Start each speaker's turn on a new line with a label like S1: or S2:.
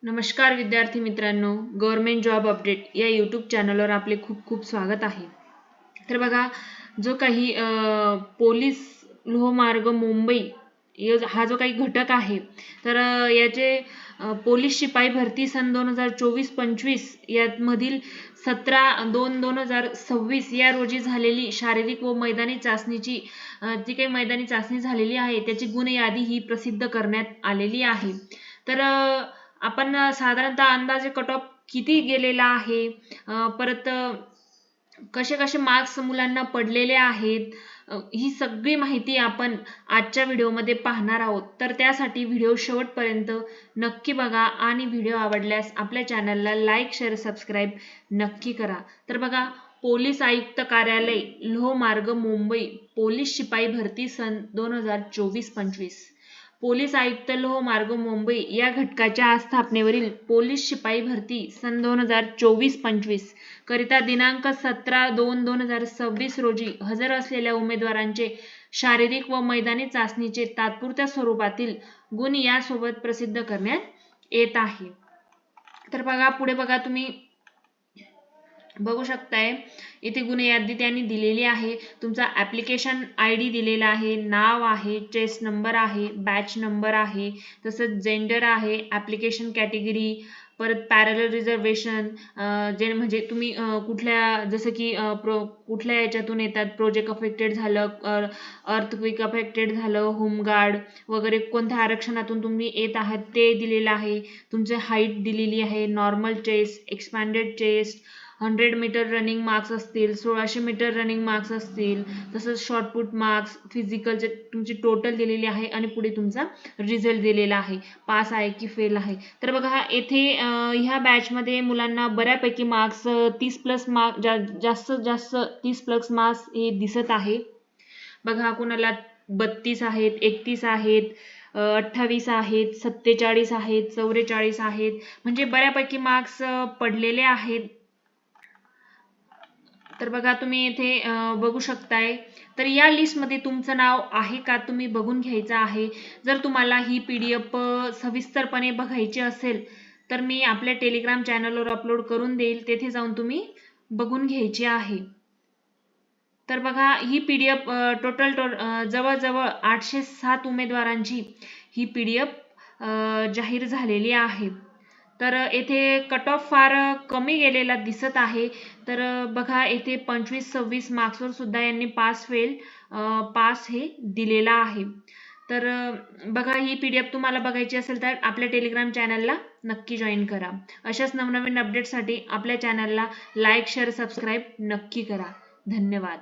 S1: नमस्कार विद्यार्थी मित्रांनो, गव्हर्नमेंट जॉब अपडेट या यूट्यूब चॅनलवर आपले खूप खूप स्वागत आहे। तर बघा, जो काही पोलीस लोहमार्ग मुंबई हा जो काही घटक आहे, तर याचे पोलीस शिपाई भरती सन 2024-25 यामधील 17/2/2026 या रोजी झालेली शारीरिक व मैदानी चाचणीची जी काही मैदानी चाचणी झालेली आहे त्याची गुण यादी ही प्रसिद्ध करण्यात आलेली आहे। तर आपण साधारणतः अंदाजे कट ऑफ किती गेलेला आहे, परत कसे कसे मार्क्स मुलांना पडलेले आहेत, ही सगळी माहिती आपण आजच्या व्हिडिओमध्ये पाहणार आहोत। तर त्यासाठी व्हिडिओ शेवटपर्यंत नक्की बघा आणि व्हिडिओ आवडल्यास आपल्या चॅनलला लाईक, शेअर, सबस्क्राईब नक्की करा। तर बघा, पोलीस आयुक्त कार्यालय लोहमार्ग मुंबई पोलीस शिपाई भरती सन 2024-25 पोलीस आयुक्त लोहमार्ग मुंबई या घटकाच्या स्थापनेवरील पोलीस शिपाई भरती सन 2024-25 करिता दिनांक 17/2/2026 रोजी हजर असलेल्या उमेदवारांचे शारीरिक व मैदानी चाचणीचे तात्पुरत्या स्वरूपातील गुण यासोबत प्रसिद्ध करण्यात येत आहे। तर बघा, पुढे बघा, तुम्ही बघू शकताय इथे गुण यादी त्यांनी दिलेली आहे। तुमचा ऍप्लिकेशन आयडी दिलेला आहे, नाव आहे, चेस नंबर आहे, बॅच नंबर आहे, तसंच जेंडर आहे, ऍप्लिकेशन कॅटेगरी, परत पॅरलल रिझर्वेशन, जे म्हणजे तुम्ही कुठल्या, जसं की कुठल्या याच्यातून येतात, प्रोजेक्ट अफेक्टेड झालं, अर्थक्वेक अफेक्टेड झालं, होमगार्ड वगैरे कोणत्या आरक्षणातून तुम्ही येत आहात ते दिलेलं आहे। तुमचे हाईट दिलेली आहे, normal chest, expanded chest, 100 metre running marks असतील, 1600 मीटर रनिंग मार्क्स असतील, तसंच शॉर्टपुट मार्क्स, फिजिकलचे तुमची टोटल दिलेली आहे आणि पुढे तुमचा रिझल्ट दिलेला आहे, पास आहे की फेल आहे। तर बघा, येथे ह्या बॅचमध्ये मुलांना बऱ्यापैकी मार्क्स 30+ मार्क, जास्तीत जास्त 30+ मार्क्स हे दिसत आहे। बघा, कुणाला 32 आहेत, 31 आहेत, 28 आहेत, 47 आहेत, 44 आहेत, म्हणजे बऱ्यापैकी मार्क्स पडलेले आहेत। तर बघा, तुम्ही इथे बघू शकताय। तर या लिस्ट मध्ये तुमचं नाव आहे का तुम्ही बघून घ्यायचं आहे। जर तुम्हाला ही PDF सविस्तरपणे बघायची असेल तर मी आपल्या टेलिग्राम चॅनलवर अपलोड करून देईल, तेथे जाऊन तुम्ही बघून घ्यायची आहे। तर बघा, ही PDF टोटल जवळजवळ 807 उमेदवारांची ही PDF जाहीर झालेली आहे। तर येथे कट ऑफ फार कमी गेलेला दिसत आहे। तर बघा, येथे 25-26 मार्क्सवर सुद्धा यांनी पास फेल पास हे दिलेला आहे। तर बघा, ही PDF तुम्हाला बघायची असेल तर आपल्या टेलिग्राम चॅनलला नक्की जॉईन करा। अशाच नवनवीन अपडेटसाठी आपल्या चॅनलला लाईक, शेअर, सबस्क्राईब नक्की करा। धन्यवाद।